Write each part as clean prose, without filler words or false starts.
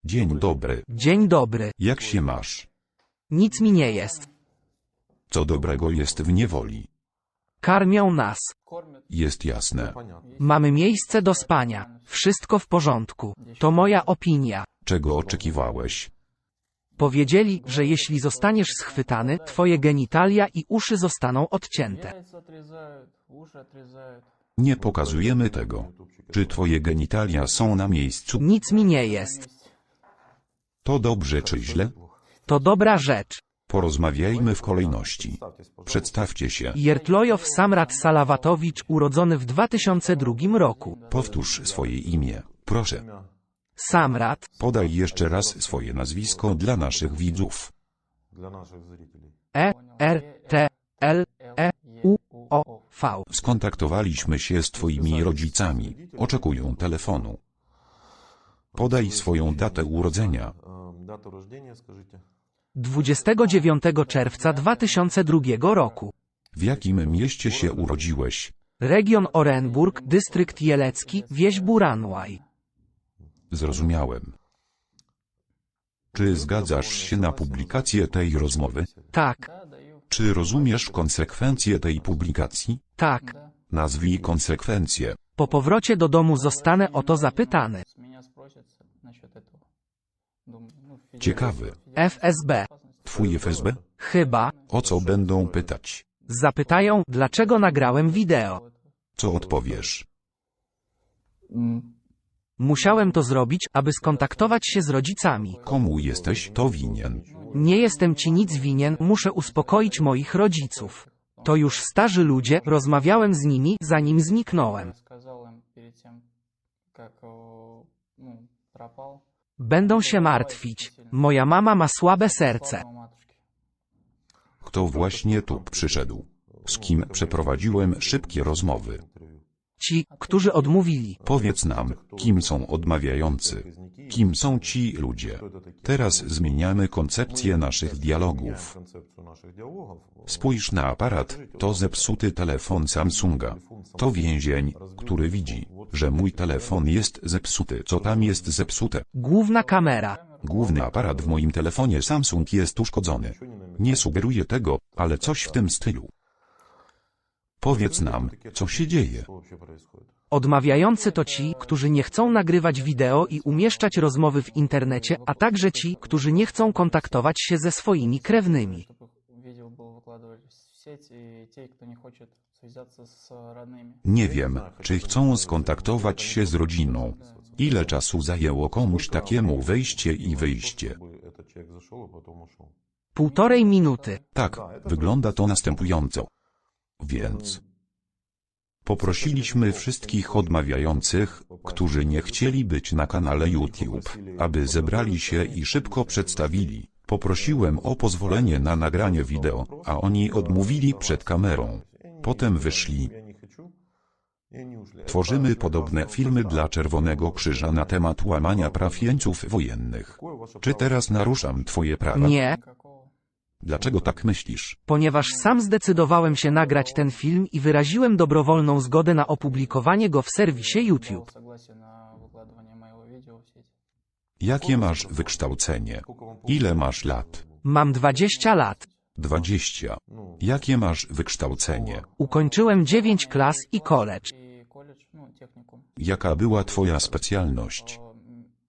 Dzień dobry. Dzień dobry. Jak się masz? Nic mi nie jest. Co dobrego jest w niewoli? Karmią nas. Jest jasne. Mamy miejsce do spania. Wszystko w porządku. To moja opinia. Czego oczekiwałeś? Powiedzieli, że jeśli zostaniesz schwytany, twoje genitalia i uszy zostaną odcięte. Nie pokazujemy tego. Czy twoje genitalia są na miejscu? Nic mi nie jest. To dobrze czy źle? To dobra rzecz. Porozmawiajmy w kolejności. Przedstawcie się. Jertlojow Samrat Salawatowicz, urodzony w 2002 roku. Powtórz swoje imię, proszę. Samrat, Podaj jeszcze raz swoje nazwisko dla naszych widzów. E-R-T-L-E-U-O-V. Skontaktowaliśmy się z twoimi rodzicami. Oczekują telefonu. Podaj swoją datę urodzenia. 29 czerwca 2002 roku. W jakim mieście się urodziłeś? Region Orenburg, dystrykt jelecki, wieś Buranłaj. Zrozumiałem. Czy zgadzasz się na publikację tej rozmowy? Tak, Czy rozumiesz konsekwencje tej publikacji? tak. Nazwij konsekwencje. Po powrocie do domu zostanę o to zapytany. Ciekawy. FSB. Twój FSB? Chyba. O co będą pytać? Zapytają, dlaczego nagrałem wideo. Co odpowiesz? Musiałem to zrobić, aby skontaktować się z rodzicami. Komu jesteś to winien? Nie jestem ci nic winien, muszę uspokoić moich rodziców. To już starzy ludzie, rozmawiałem z nimi, zanim zniknąłem. Będą się martwić. Moja mama ma słabe serce. Kto właśnie tu przyszedł? Z kim przeprowadziłem szybkie rozmowy? Ci, którzy odmówili. Powiedz nam, kim są odmawiający? Kim są ci ludzie? Teraz zmieniamy koncepcję naszych dialogów. Spójrz na aparat, to zepsuty telefon Samsunga. To więzień, który widzi, że mój telefon jest zepsuty. Co tam jest zepsute? Główna kamera. Główny aparat w moim telefonie Samsung jest uszkodzony. Nie sugeruję tego, ale coś w tym stylu. Powiedz nam, co się dzieje. Odmawiający to ci, którzy nie chcą nagrywać wideo i umieszczać rozmowy w internecie, a także ci, którzy nie chcą kontaktować się ze swoimi krewnymi. Nie wiem, czy chcą skontaktować się z rodziną. Ile czasu zajęło komuś takiemu wejście i wyjście? 1,5 minuty. Tak, wygląda to następująco. Więc poprosiliśmy wszystkich odmawiających, którzy nie chcieli być na kanale YouTube, aby zebrali się i szybko przedstawili. Poprosiłem o pozwolenie na nagranie wideo, a oni odmówili przed kamerą. Potem wyszli. Tworzymy podobne filmy dla Czerwonego Krzyża na temat łamania praw jeńców wojennych. Czy teraz naruszam twoje prawa? Nie, Dlaczego tak myślisz? ponieważ sam zdecydowałem się nagrać ten film i wyraziłem dobrowolną zgodę na opublikowanie go w serwisie YouTube. Jakie masz wykształcenie? Ile masz lat? Mam 20 lat. 20. Jakie masz wykształcenie? Ukończyłem 9 klas i college. Jaka była twoja specjalność?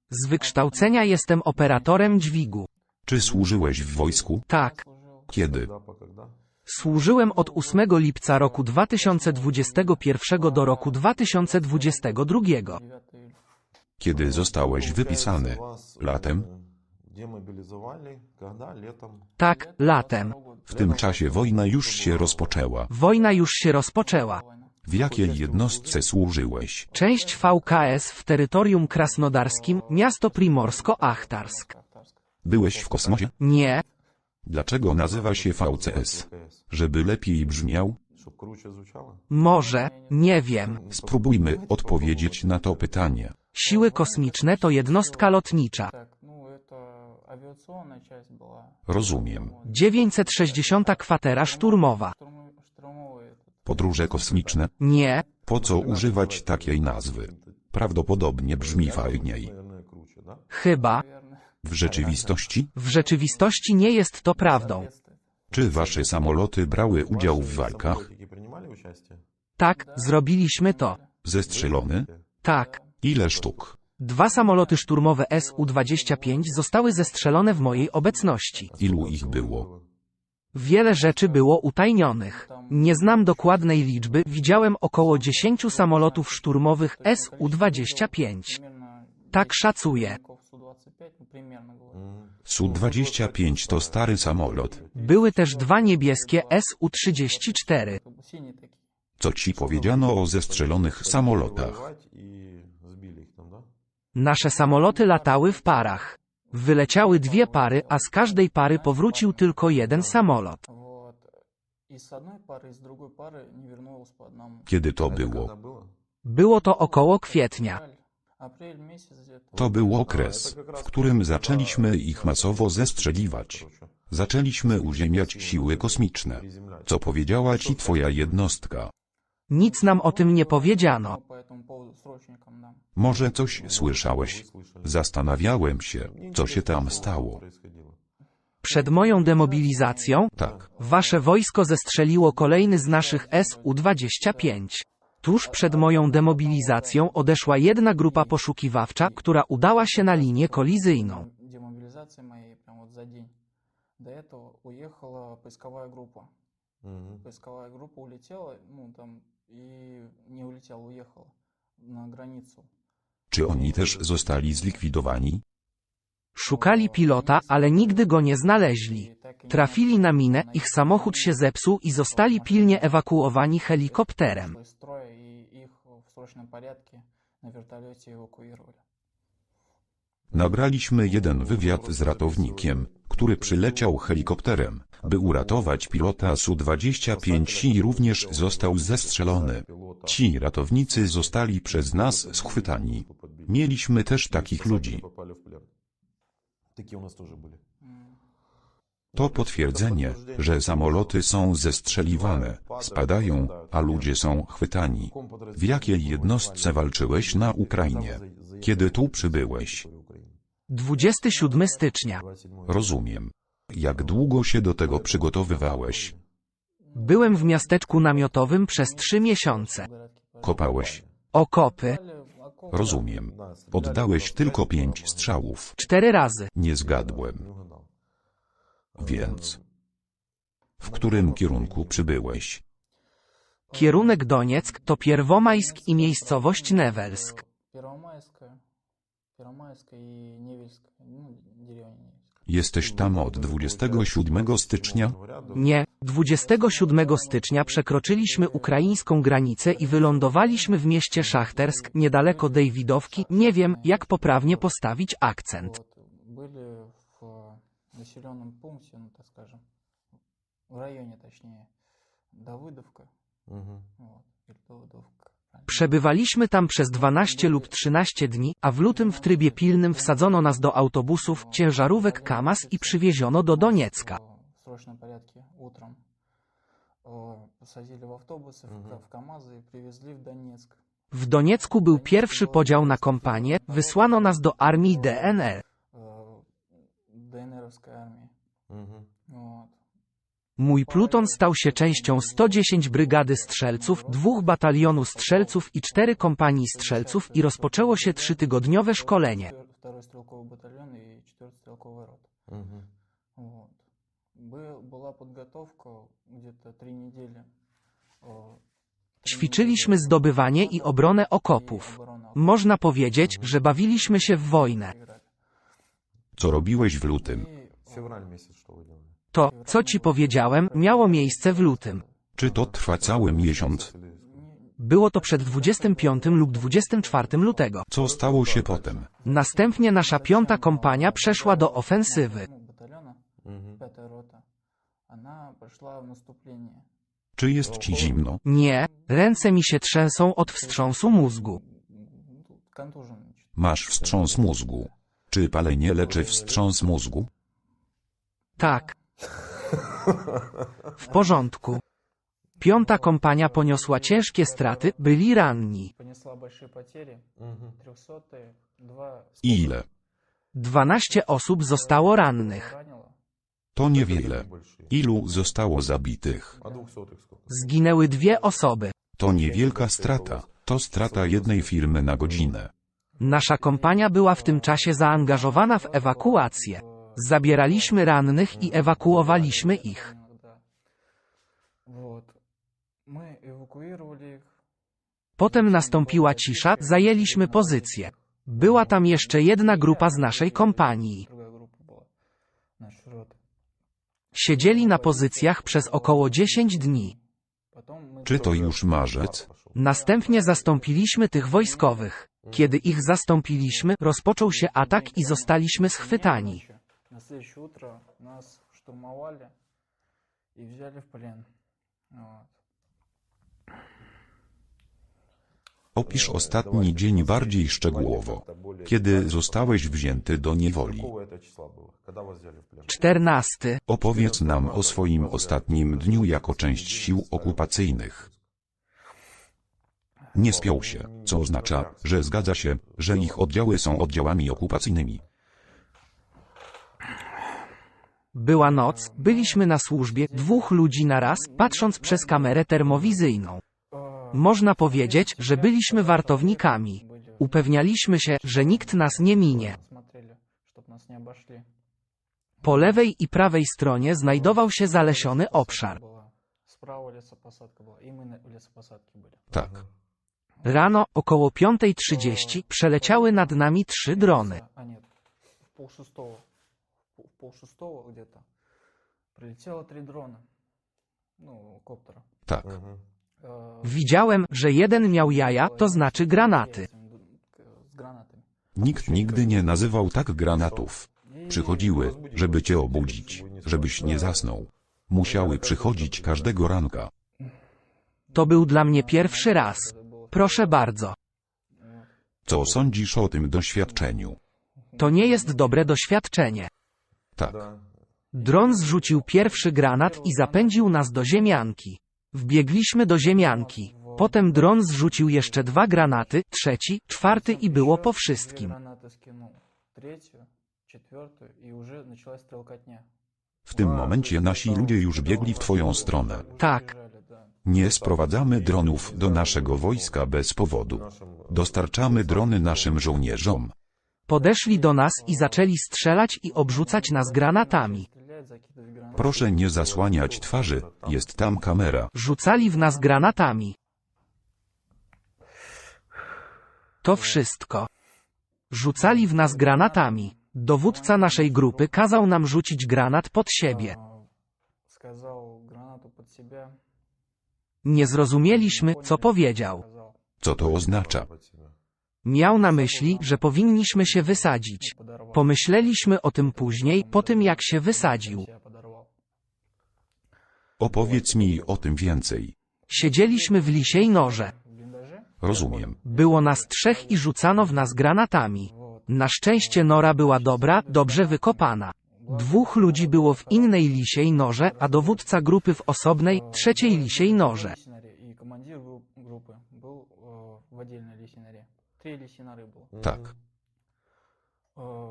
Z wykształcenia jestem operatorem dźwigu. Czy służyłeś w wojsku? Tak. Kiedy? Służyłem od 8 lipca roku 2021 do roku 2022. Kiedy zostałeś wypisany? Latem? Tak, latem. W tym czasie wojna już się rozpoczęła. Wojna już się rozpoczęła. W jakiej jednostce służyłeś? Część VKS w terytorium krasnodarskim, miasto Primorsko-Achtarsk. Byłeś w kosmosie? Nie, Dlaczego nazywa się VCS? Żeby lepiej brzmiał? może, nie wiem. Spróbujmy odpowiedzieć na to pytanie. Siły kosmiczne to jednostka lotnicza. Rozumiem. 960 kwatera szturmowa. Podróże kosmiczne? Nie, Po co używać takiej nazwy? Prawdopodobnie brzmi fajniej. chyba. W rzeczywistości? W rzeczywistości nie jest to prawdą. Czy wasze samoloty brały udział w walkach? Tak, zrobiliśmy to. Zestrzelony? Tak. Ile sztuk? 2 samoloty szturmowe Su-25 zostały zestrzelone w mojej obecności. Ilu ich było? Wiele rzeczy było utajnionych. Nie znam dokładnej liczby, widziałem około 10 samolotów szturmowych Su-25. Tak szacuję. Su-25 to stary samolot. Były też 2 niebieskie Su-34. Co ci powiedziano o zestrzelonych samolotach? Nasze samoloty latały w parach. Wyleciały 2 pary, a z każdej pary powrócił tylko 1 samolot. Kiedy to było? Było to około kwietnia. To był okres, w którym zaczęliśmy ich masowo zestrzeliwać. Zaczęliśmy uziemiać siły kosmiczne. Co powiedziała ci twoja jednostka? Nic nam o tym nie powiedziano. Może coś słyszałeś? Zastanawiałem się, co się tam stało. Przed moją demobilizacją, Tak. wasze wojsko zestrzeliło kolejny z naszych Su-25. Tuż przed moją demobilizacją odeszła jedna grupa poszukiwawcza, która udała się na linię kolizyjną. Czy oni też zostali zlikwidowani? Szukali pilota, ale nigdy go nie znaleźli. Trafili na minę, ich samochód się zepsuł i zostali pilnie ewakuowani helikopterem. Nagraliśmy jeden wywiad z ratownikiem, który przyleciał helikopterem, by uratować pilota Su-25 i również został zestrzelony. Ci ratownicy zostali przez nas schwytani. Mieliśmy też takich ludzi. To potwierdzenie, że samoloty są zestrzeliwane, spadają, a ludzie są chwytani. W jakiej jednostce walczyłeś na Ukrainie? Kiedy tu przybyłeś? 27 stycznia. Rozumiem. Jak długo się do tego przygotowywałeś? Byłem w miasteczku namiotowym przez 3 miesiące. Kopałeś? Okopy. Rozumiem. Oddałeś tylko 5 strzałów. 4 razy. Nie zgadłem. Więc... W którym kierunku przybyłeś? Kierunek Donieck to Pierwomajsk i miejscowość Newelsk. Jesteś tam od 27 stycznia? Nie, 27 stycznia przekroczyliśmy ukraińską granicę i wylądowaliśmy w mieście Szachtersk, niedaleko Dejwidowki. Nie wiem, jak poprawnie postawić akcent. Przebywaliśmy tam przez 12 lub 13 dni, a w lutym w trybie pilnym wsadzono nas do autobusów, ciężarówek KAMAZ i przywieziono do Doniecka. W Doniecku był pierwszy podział na kompanie, wysłano nas do armii DNR. Mój pluton stał się częścią 110 Brygady Strzelców, 2 Batalionu Strzelców i 4 kompanii strzelców i rozpoczęło się 3-tygodniowe szkolenie. Ćwiczyliśmy zdobywanie i obronę okopów. Można powiedzieć, że bawiliśmy się w wojnę. Co robiłeś w lutym? To, co ci powiedziałem, miało miejsce w lutym. Czy to trwa cały miesiąc? Było to przed 25 lub 24 lutego. Co stało się potem? Następnie nasza 5. kompania przeszła do ofensywy. Czy jest ci zimno? Nie, ręce mi się trzęsą od wstrząsu mózgu. Masz wstrząs mózgu. Czy palenie leczy wstrząs mózgu? Tak. W porządku. 5. kompania poniosła ciężkie straty, byli ranni. Ile? 12 osób zostało rannych. To niewiele. Ilu zostało zabitych? Zginęły 2 osoby. To niewielka strata. To strata jednej firmy na godzinę. Nasza kompania była w tym czasie zaangażowana w ewakuację. Zabieraliśmy rannych i ewakuowaliśmy ich. Potem nastąpiła cisza, zajęliśmy pozycję. Była tam jeszcze jedna grupa z naszej kompanii. Siedzieli na pozycjach przez około 10 dni. Czy to już marzec? Następnie zastąpiliśmy tych wojskowych. Kiedy ich zastąpiliśmy, rozpoczął się atak i zostaliśmy schwytani. На следующее утро нас штурмовали и взяли в плен. Вот. Opisz ostatni dzień bardziej szczegółowo. Kiedy zostałeś wzięty do niewoli? 14. Opowiedz nam o swoim ostatnim dniu jako część sił okupacyjnych. Nie spiął się, co oznacza, że zgadza się, że ich oddziały są oddziałami okupacyjnymi. Była noc, byliśmy na służbie, 2 ludzi naraz, patrząc przez kamerę termowizyjną. Można powiedzieć, że byliśmy wartownikami. Upewnialiśmy się, że nikt nas nie minie. Смотрели, чтоб нас не обошли. Po lewej i prawej stronie znajdował się zalesiony obszar. Справа лесопосадка была, и мы на лесопосадке были. Tak. Rano, około 5:30, прzeleciały nad nami 3 drony. А нет, в полшестого. В полшестого где-то прилетело 3 дрона. Ну, коптера. Tak. Widziałem, że jeden miał jaja, to znaczy granaty. С гранатами. Nikt nigdy nie nazywał tak granatów. Przychodziły, żeby cię obudzić, żebyś nie zasnął. Musiały przychodzić każdego ranka. To był dla mnie pierwszy raz. Proszę bardzo. Co sądzisz o tym doświadczeniu? To nie jest dobre doświadczenie. Tak. Dron zrzucił pierwszy granat i zapędził nas do ziemianki. Wbiegliśmy do ziemianki. Potem dron zrzucił jeszcze 2 granaty, 3., 4. i było po wszystkim. Гранаты скинул. 3, 4 и уже началась стрелкотня. W tym momencie nasi ludzie już biegli w twoją stronę. Tak. Nie sprowadzamy dronów do naszego wojska bez powodu. Dostarczamy drony naszym żołnierzom. Podeszli do nas i zaczęli strzelać i obrzucać nas granatami. Стрелять, закидывать гранаты. Proszę nie zasłaniać twarzy, jest tam kamera. Rzucali w nas granatami. To wszystko. Rzucali w nas granatami. Dowódca naszej grupy kazał nam rzucić granat pod siebie. Сказал гранату под себя. Nie zrozumieliśmy, co powiedział. Сказал. Co to oznacza? Miał na myśli, że powinniśmy się wysadzić. Pomyśleliśmy o tym później, po tym jak się wysadził. Себя подорвал. Opowiedz mi o tym więcej. Siedzieliśmy w lisiej norze. В блиндаже. Rozumiem. Było nas 3 i rzucano w nas granatami. Na szczęście nora była dobra, dobrze wykopana. 2 ludzi było w innej lisiej norze, a dowódca grupy w osobnej, 3. lisiej norze. Лисий норе. И командир группы был в отдельной лисий норе. 3 лисьи норы было. Tak.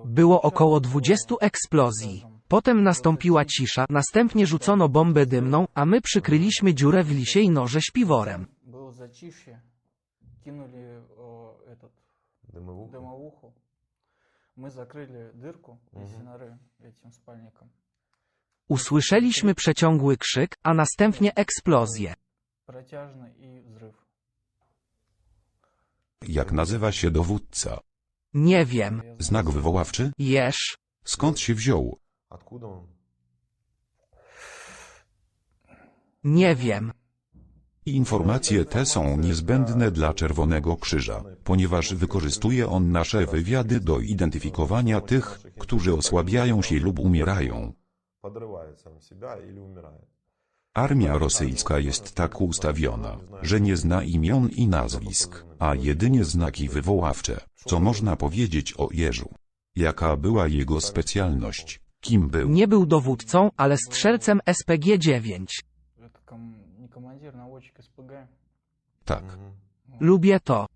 Było około 20 eksplozji. Potem nastąpiła cisza, następnie rzucono bombę dymną, a my przykryliśmy dziurę w lisiej norze śpiworem. Было затишье. Кинули этот дымовуху. Мы закрыли дырку лисьей норы этим спальником. Usłyszeliśmy przeciągły krzyk, a następnie eksplozję. Протяжный и взрыв. Jak nazywa się dowódca? Nie wiem. Znak wywoławczy? Jesz. Skąd się wziął? Nie wiem. Informacje te są niezbędne dla Czerwonego Krzyża, ponieważ wykorzystuje on nasze wywiady do identyfikowania tych, którzy osłabiają się lub umierają. Armia rosyjska jest tak ustawiona, że nie zna imion i nazwisk, a jedynie znaki wywoławcze. Co można powiedzieć o Jerzu? Jaka była jego specjalność? Kim był? Nie był dowódcą, ale strzelcem SPG-9. Это не командир, наводчик СПГ. Tak. Lubię to.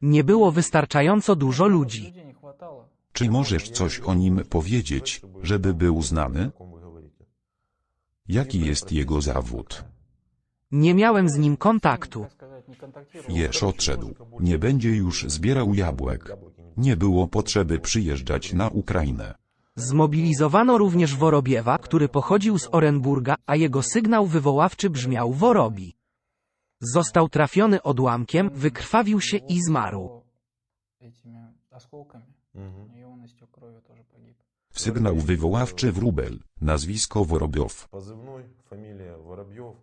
Nie było wystarczająco dużo ludzi. Людей не хватало. Czy możesz coś o nim powiedzieć, żeby był znany? Jaki jest jego zawód? Nie miałem z nim kontaktu. Так сказать, не контактировал. Jesz odszedł. Nie będzie już zbierał jabłek. Nie było potrzeby przyjeżdżać na Ukrainę. Zmobilizowano również Worobiewa, który pochodził z Orenburga, a jego sygnał wywoławczy brzmiał Worobi. Został trafiony odłamkiem, wykrwawił się i zmarł. Этими осколками, и он истек кровью, тоже погиб. Sygnał wywoławczy Wróbel, nazwisko Worobiow. Позывной, фамилия Воробьев.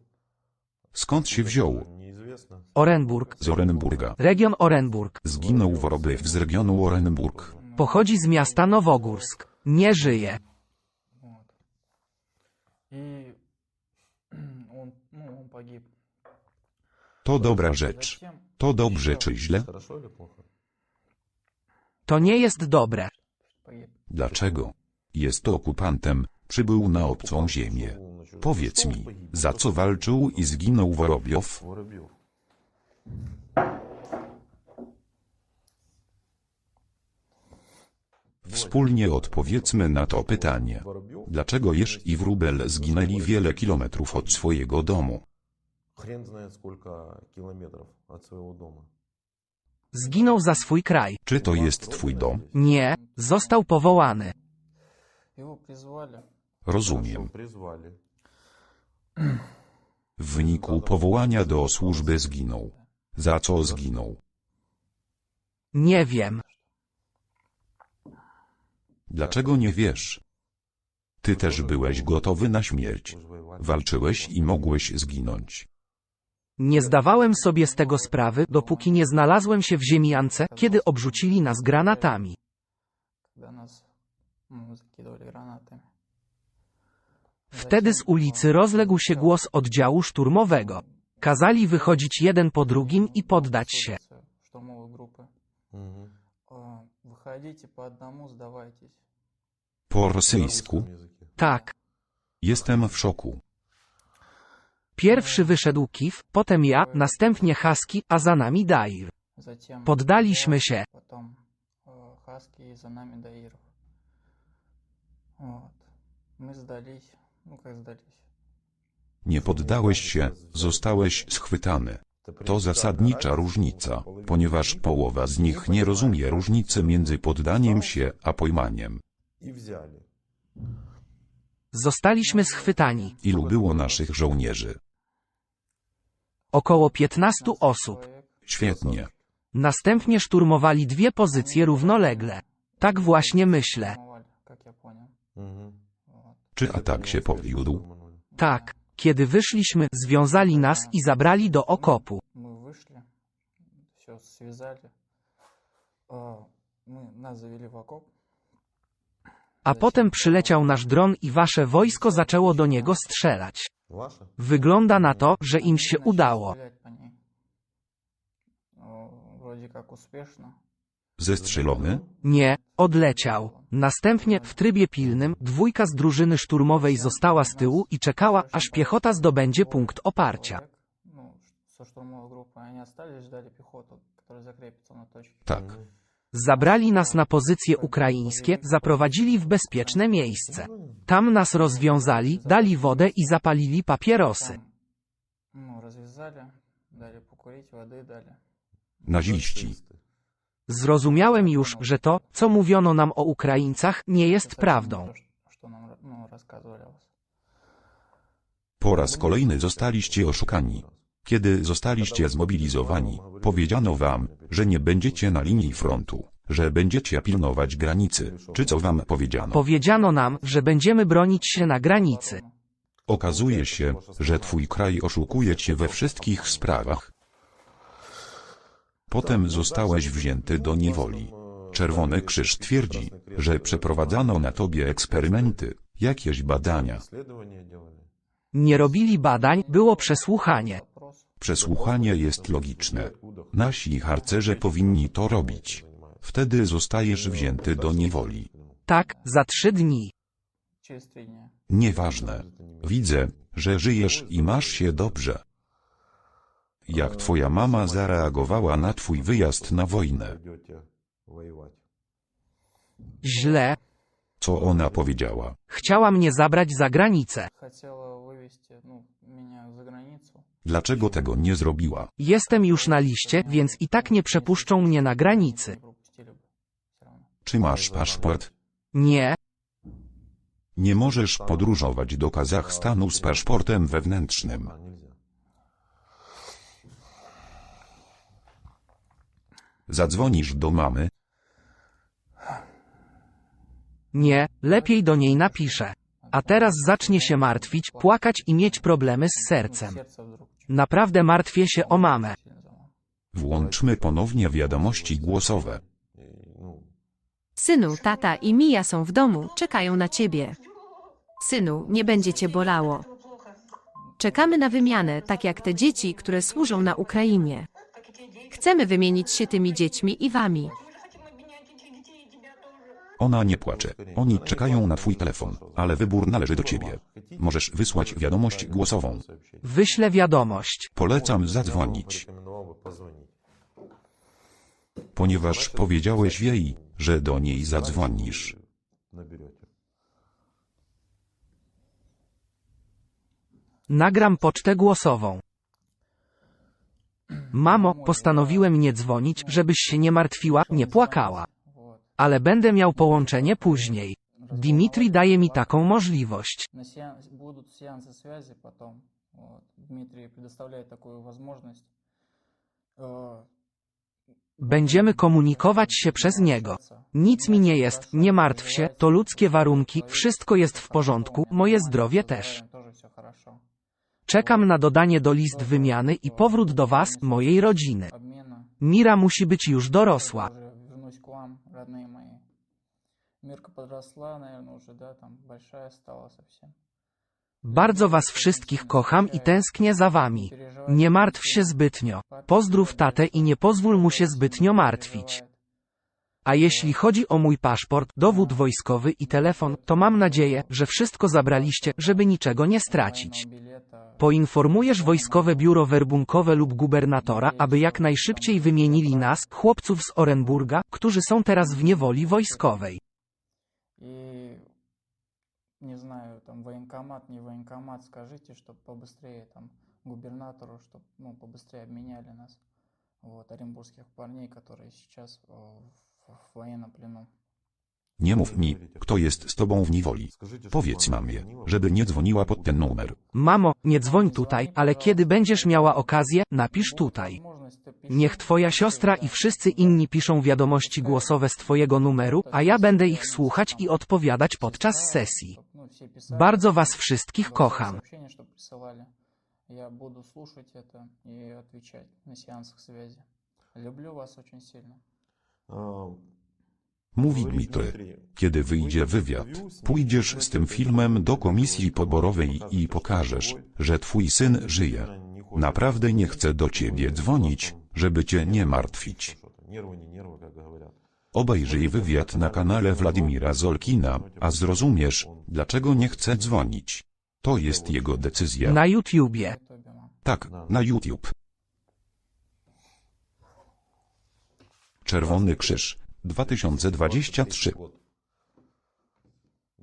Skąd się wziął? Неизвестно. Orenburg. Z Orenburga. Region Orenburg. Zginął Worobiew z regionu Orenburg. Pochodzi z miasta Nowogórsk. Nie żyje. Вот. И он погиб. To dobra rzecz. Затем To dobrze czy źle? Хорошо или плохо? To nie jest dobre. погиб. Dlaczego? Jest okupantem, przybył na obcą ziemię. Powiedz mi, za co walczył i zginął Worobiow? Воробьев. Wspólnie odpowiedzmy na to pytanie. Dlaczego Jesz i Wróbel zginęli wiele kilometrów od swojego domu? Хрен знает сколько километров от своего дома. Zginął za swój kraj. Czy to jest twój dom? Nie, został powołany. Его призвали. Rozumiem. Призвали. W wyniku powołania do służby zginął. Za co zginął? Nie wiem. Dlaczego nie wiesz? Ty też byłeś gotowy na śmierć. Walczyłeś i mogłeś zginąć. Nie zdawałem sobie z tego sprawy, dopóki nie znalazłem się w ziemiance, kiedy obrzucili nas granatami. Когда нас закидывали гранатами. Wtedy z ulicy rozległ się głos oddziału szturmowego. Kazali wychodzić jeden po drugim i poddać się. Штурмовой группы. Мгм. Выходите по одному, сдавайтесь. Po rosyjsku? На русском языке. Tak. Jestem w szoku. Pierwszy wyszedł Kif, potem ja, następnie Husky, a za nami Dair. Затем Poddaliśmy się. Потом Хаски и за нами Даиров. Вот. Мы сдались. Ну как сдались? Nie poddałeś się, zostałeś schwytany. To zasadnicza różnica, ponieważ połowa z nich nie rozumie różnicy między poddaniem się a pojmaniem. И взяли. Zostaliśmy schwytani. Ilu było naszych żołnierzy? Około 15 osób. Человек. Świetnie. Następnie szturmowali dwie pozycje równolegle. Tak właśnie myślę. Штурмовали, как я понял. Мгм. Вот. Czy atak się powiódł? Штурманули. Tak. Kiedy wyszliśmy, związali nas i zabrali do okopu. Мы вышли, все связали. Нас завели в окоп. A potem przyleciał nasz dron i wasze wojsko zaczęło do niego strzelać. Ваше? Wygląda na to, że im się Начали udało. стрелять по ней. Вроде как успешно. Zestrzelony? Nie, odleciał. Następnie, w trybie pilnym, dwójka z drużyny szturmowej została z tyłu i czekała, aż piechota zdobędzie punkt oparcia. Ну, со штурмовой группы они остались, ждали пехоту, которая закрепится на точке. Tak. Zabrali nas na pozycje ukraińskie, zaprowadzili w bezpieczne miejsce. Tam nas rozwiązali, dali wodę i zapalili papierosy. Там, ну, развязали, дали покурить, воды дали. Naziści. Zrozumiałem już, że to, co mówiono nam o Ukraińcach, nie jest prawdą. То, что нам, ну, рассказывали о вас. Po raz kolejny zostaliście oszukani. Kiedy zostaliście zmobilizowani, powiedziano wam, że nie będziecie na linii frontu, że będziecie pilnować granicy. Czy co wam powiedziano? Powiedziano nam, że będziemy bronić się na granicy. Okazuje się, że twój kraj oszukuje cię we wszystkich sprawach. Potem zostałeś wzięty do niewoli. Czerwony Krzyż twierdzi, że przeprowadzano na tobie eksperymenty, jakieś badania. Исследования делали. Nie robili badań, było przesłuchanie. Вопрос. Przesłuchanie jest logiczne. Nasi harcerze powinni to robić. Wtedy zostajesz wzięty do niewoli. Tak, za 3 dni. Через 3 дня. Nieważne. Widzę, że żyjesz i masz się dobrze. Jak twoja mama zareagowała na twój wyjazd na wojnę? Идете воевать. Źle. Co ona powiedziała? Chciała mnie zabrać za granicę. Хотела вывести, меня за границу. Dlaczego tego nie zrobiła? Jestem już na liście, więc i tak nie przepuszczą mnie na granicy. Не пропустили бы все равно. Czy masz paszport? Nie, Nie możesz podróżować do Kazachstanu z paszportem wewnętrznym. А, нельзя. Zadzwonisz do mamy? nie, lepiej do niej napiszę. A teraz zacznie się martwić, płakać i mieć problemy z sercem. Сердце вдруг чуть Naprawdę martwię się o mamę. сильно замало. Włączmy ponownie wiadomości głosowe. И, ну, Synu, tata i Mija są w domu, czekają na ciebie. Synu, nie będzie cię bolało. Czekamy na wymianę, tak jak te dzieci, które służą na Ukrainie. Chcemy wymienić się tymi dziećmi i wami. Ona nie płacze. Oni czekają na twój telefon, ale wybór należy do ciebie. Możesz wysłać wiadomość głosową. Wyślę wiadomość. Polecam zadzwonić, порекомендовал бы позвонить. ponieważ powiedziałeś jej, że do niej zadzwonisz. Наберете. Nagram pocztę głosową. Mamo, postanowiłem nie dzwonić, żebyś się nie martwiła, nie płakała. Вот. Ale będę miał połączenie później. Dimitri daje mi taką możliwość. Будут сеансы связи потом. Вот. Дмитрий предоставляет такую возможность. Będziemy komunikować się przez niego. Nic mi nie jest, nie martw się, to ludzkie warunki, wszystko jest w porządku, moje zdrowie też. Тоже все хорошо. Czekam na dodanie do list wymiany i powrót do was, mojej rodziny. Обмена. Mira musi być już dorosła. Уже вернусь к вам, родные мои. Мирка подросла, наверное, уже, да, там большая стала совсем. Bardzo was wszystkich kocham i tęsknię za wami. Nie martw się zbytnio. Pozdrów tatę i nie pozwól mu się zbytnio martwić. A jeśli chodzi o mój paszport, dowód wojskowy i telefon, to mam nadzieję, że wszystko zabraliście, żeby niczego nie stracić. Poinformujesz wojskowe biuro werbunkowe lub gubernatora, aby jak najszybciej wymienili nas, chłopców z Orenburga, którzy są teraz w niewoli wojskowej. И не знаю, там военкомат, не военкомат, скажите, чтобы побыстрее там губернатору, чтобы побыстрее обменяли нас, вот, оренбургских парней, которые сейчас в военном плену. Nie mów mi, kto jest z tobą w niewoli. Powiedz mamie, żeby nie dzwoniła pod ten numer. Mamo, nie dzwoń tutaj, ale kiedy będziesz miała okazję, napisz tutaj. Niech twoja siostra i wszyscy inni piszą wiadomości głosowe z twojego numeru, a ja będę ich słuchać i odpowiadać podczas sesji. Bardzo was wszystkich kocham. Я буду слушать это и отвечать на сеансах связи. Люблю вас очень сильно. А, Mówi Dmitry, kiedy wyjdzie wywiad, pójdziesz z tym filmem do komisji poborowej i pokażesz, że twój syn żyje. Naprawdę nie chcę do ciebie dzwonić, żeby cię nie martwić. Нервы, не нервы, как говорят. Obejrzyj wywiad na kanale Władimira Zolkina, a zrozumiesz, dlaczego nie chce dzwonić. To jest jego decyzja. Na YouTubie. Tak, na YouTube. Czerwony Krzyż, 2023.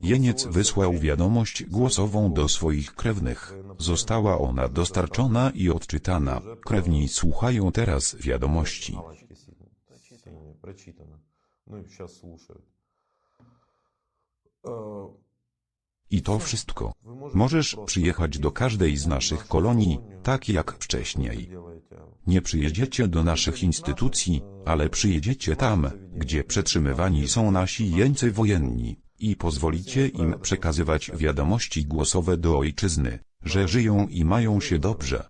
Jeniec wysłał wiadomość głosową do swoich krewnych. Została ona dostarczona i odczytana. Krewni słuchają teraz wiadomości. Галочки синие, прочитано. Ну и сейчас слушают. I to wszystko. Możesz przyjechać do każdej z naszych kolonii, tak jak wcześniej. Nie przyjedziecie do naszych instytucji, ale przyjedziecie tam, gdzie przetrzymywani są nasi jeńcy wojenni, i pozwolicie im przekazywać wiadomości głosowe do ojczyzny, że żyją i mają się dobrze.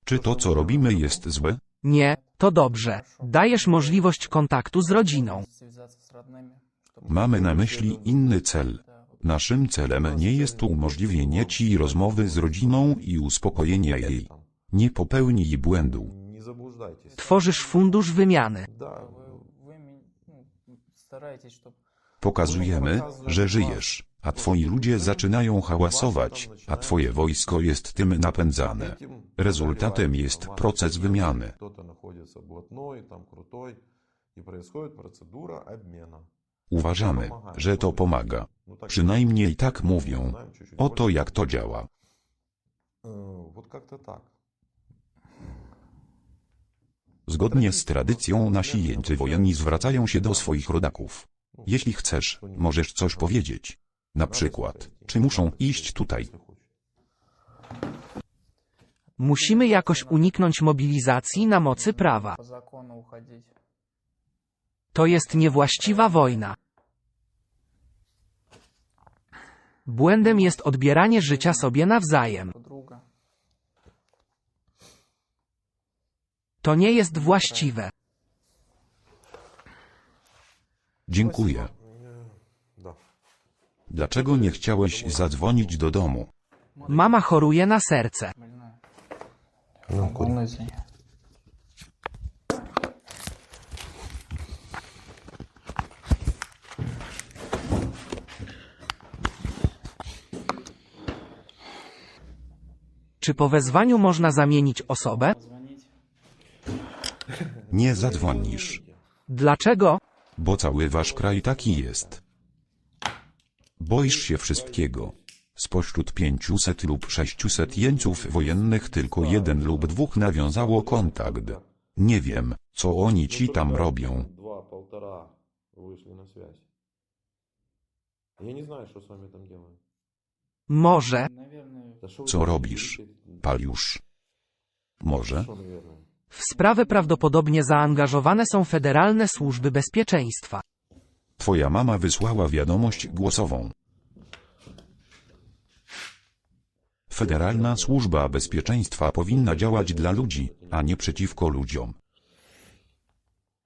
Czy to, co robimy, jest złe? Nie, to dobrze. Dajesz możliwość kontaktu z rodziną. Mamy na myśli inny cel. Naszym celem nie jest umożliwienie ci rozmowy z rodziną i uspokojenie jej. Nie popełnij błędu. Не заблуждайтесь. Tworzysz fundusz wymiany. Да, Старайтесь, чтобы Pokazujemy, że żyjesz, a twoi ludzie zaczynają hałasować, a twoje wojsko jest tym napędzane. Rezultatem jest proces wymiany. кто-то находится блатной, там крутой, И происходит процедура обмена. Uważamy, że to pomaga. Przynajmniej tak mówią. Oto jak to działa. Вот как-то так. Zgodnie z tradycją nasi jeńcy wojenni zwracają się do swoich rodaków. Jeśli chcesz, możesz coś powiedzieć. Na przykład, czy muszą iść tutaj? Musimy jakoś uniknąć mobilizacji na mocy prawa. По закону уходить. To jest niewłaściwa wojna. Błędem jest odbieranie życia sobie nawzajem. У друга. To nie jest właściwe. Dziękuję. Да. Dlaczego nie chciałeś zadzwonić do domu? Mama choruje na serce. Больная. Ну, Полный день. Czy po wezwaniu można zamienić osobę? Звонить. Nie zadzwonisz. Dlaczego? Bo cały wasz kraj taki jest. Boisz się wszystkiego. Spośród 500 lub 600 jeńców wojennych tylko 1 lub 2 nawiązało kontakt. Nie wiem, co oni ci tam robią. 2-1,5 вышли на связь. Я не знаю, что с вами там делают. Może. Наверное, Да что вы Co там robisz? говорите? Paliusz. Może? Что, наверное? W sprawę prawdopodobnie zaangażowane są federalne służby bezpieczeństwa. Twoja mama wysłała wiadomość głosową. Federalna Służba Bezpieczeństwa powinna działać dla ludzi, a nie przeciwko ludziom.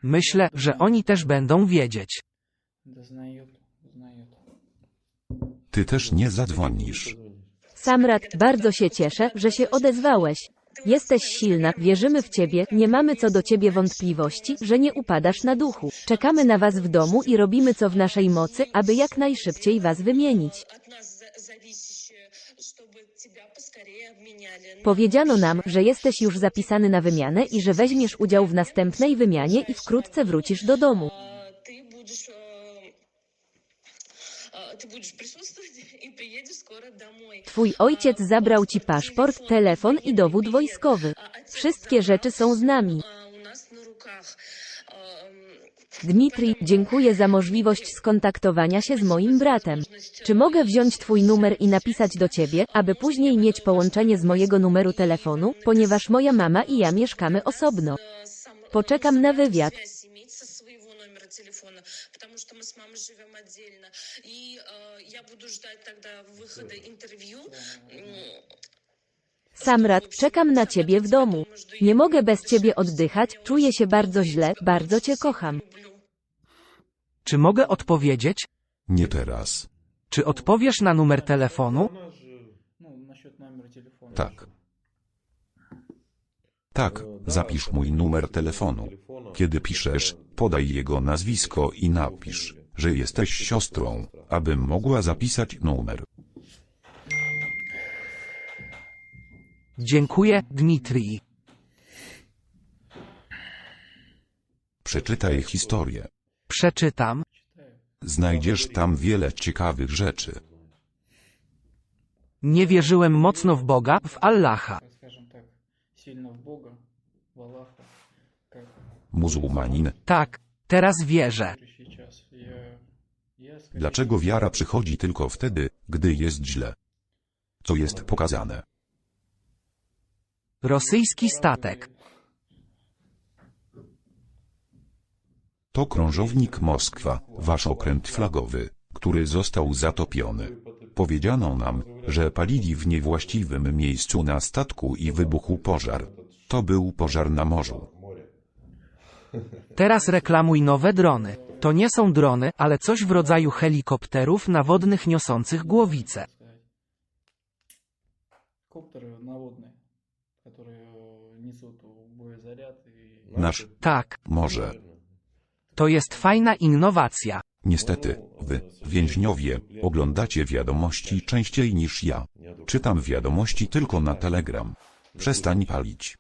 Myślę, że oni też będą wiedzieć. да знают, знают. Ty też nie zadzwonisz. Samrat, bardzo się cieszę, że się odezwałeś. Jesteś silna, wierzymy w ciebie, nie mamy co do ciebie wątpliwości, że nie upadasz na duchu. Czekamy na was w domu i robimy co w naszej mocy, aby jak najszybciej was wymienić. От нас зависящее, чтобы тебя поскорее обменяли. Powiedziano nam, że jesteś już zapisany na wymianę i że weźmiesz udział w następnej wymianie i wkrótce wrócisz do domu. Ты будешь присутствовать и приедешь скоро домой. Twój ojciec zabrał ci paszport, telefon i dowód wojskowy. Wszystkie rzeczy są z nami. У нас на руках. Dmitrij, dziękuję za możliwość skontaktowania się z moim bratem. Czy mogę wziąć twój numer i napisać do ciebie, aby później mieć połączenie z mojego numeru telefonu, ponieważ moja mama i ja mieszkamy osobno. Poczekam na wywiad. Иметь со своего номера телефона, потому что мы с мамой живем отдельно. И я буду ждать тогда выхода интервью. Samrat, czekam na ciebie w domu. Nie mogę bez ciebie oddychać, czuję się bardzo źle, bardzo cię kocham. Czy mogę odpowiedzieć? Nie teraz. Czy odpowiesz na numer telefonu? Ну, насчет номера телефона. Tak. Tak, zapisz mój numer telefonu. Kiedy piszesz, podaj jego nazwisko i napisz, że jesteś siostrą, abym mogła zapisać numer. Dziękuję, Dmitrij. Przeczytaj historię. Przeczytam. Znajdziesz tam wiele ciekawych rzeczy. Nie wierzyłem mocno w Boga, w Allaha. Скажем так, сильно в Бога, в Аллаха, как Muzułmanin. Tak, teraz wierzę. сейчас. Я скорее Dlaczego wiara przychodzi tylko wtedy, gdy jest źle? Co jest pokazane? Rosyjski statek. To krążownik Moskwa, wasz okręt flagowy, który został zatopiony. Powiedziano nam, że palili w niewłaściwym miejscu na statku i wybuchł pożar. To był pożar na morzu. Teraz reklamuj nowe drony. To nie są drony, ale coś w rodzaju helikopterów nawodnych niosących głowice. Коптеры наводные, которые несут боезаряд и Nasz, Tak, może. to jest fajna innowacja. Niestety, wy, więźniowie, oglądacie wiadomości częściej niż ja. Czytam wiadomości tylko na Telegram. Przestań palić.